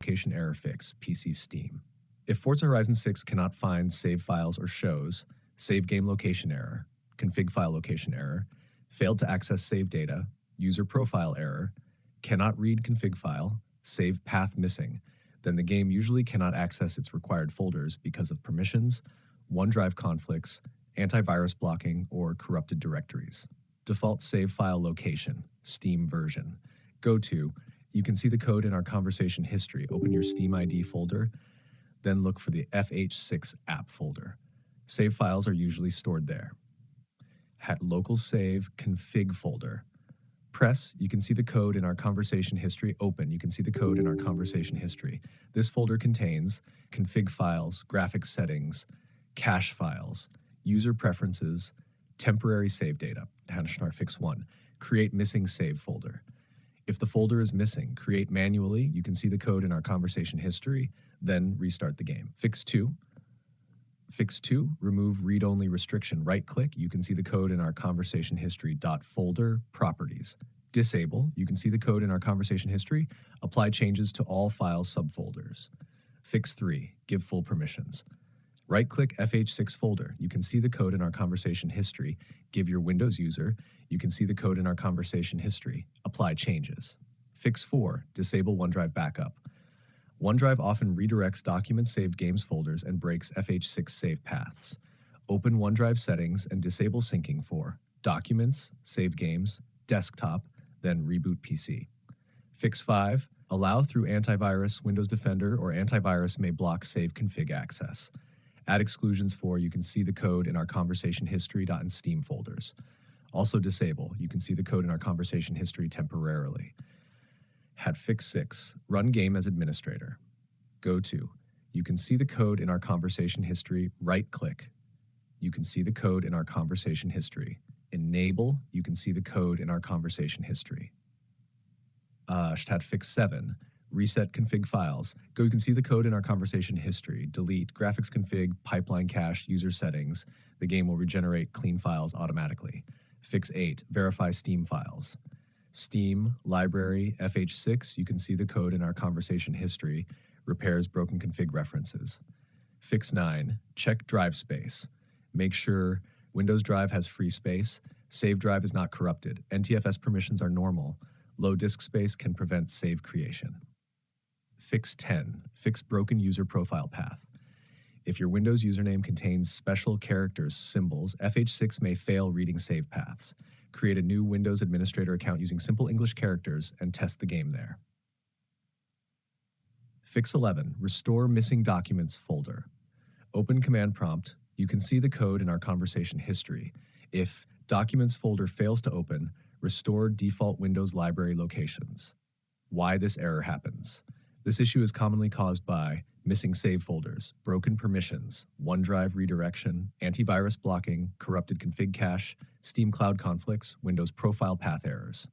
Location error fix, PC Steam. If Forza Horizon 6 cannot find save files or shows, save game location error, config file location error, failed to access save data, user profile error, cannot read config file, save path missing, then the game usually cannot access its required folders because of permissions, OneDrive conflicts, antivirus blocking, or corrupted directories. Default save file location, Steam version. Go to, you can see the code in our conversation history. Open your Steam ID folder, then look for the FH6 app folder. Save files are usually stored there. At local save config folder. Press, you can see the code in our conversation history. Open, you can see the code in our conversation history. This folder contains config files, graphics settings, cache files, user preferences, temporary save data. Fix 1. Create missing save folder. If the folder is missing, create manually. You can see the code in our conversation history, then restart the game. Fix 2. Fix 2, remove read-only restriction. Right-click, you can see the code in our conversation history. Folder properties. Disable, you can see the code in our conversation history. Apply changes to all file subfolders. Fix 3, give full permissions. Right-click FH6 folder. You can see the code in our conversation history. Give your Windows user. You can see the code in our conversation history. Apply changes. Fix 4, disable OneDrive backup. OneDrive often redirects documents saved games folders and breaks FH6 save paths. Open OneDrive settings and disable syncing for documents, save games, desktop, then reboot PC. Fix 5, allow through antivirus, Windows Defender, or antivirus may block save config access. Add exclusions for, you can see the code in our conversation history and Steam folders. Also disable, you can see the code in our conversation history temporarily. Fix 6, run game as administrator. Go to, you can see the code in our conversation history, right-click. You can see the code in our conversation history. Enable, you can see the code in our conversation history. Fix 7, reset config files. Go, you can see the code in our conversation history. Delete, graphics config, pipeline cache, user settings. The game will regenerate clean files automatically. Fix 8, verify Steam files. Steam, library, FH6, you can see the code in our conversation history, repairs broken config references. Fix 9, check drive space. Make sure Windows Drive has free space, save drive is not corrupted, NTFS permissions are normal, low disk space can prevent save creation. Fix 10, fix broken user profile path. If your Windows username contains special characters, symbols, FH6 may fail reading save paths. Create a new Windows Administrator account using simple English characters and test the game there. Fix 11, restore missing documents folder. Open command prompt. You can see the code in our conversation history. If documents folder fails to open, restore default Windows library locations. Why this error happens. This issue is commonly caused by missing save folders, broken permissions, OneDrive redirection, antivirus blocking, corrupted config cache, Steam cloud conflicts, Windows profile path errors.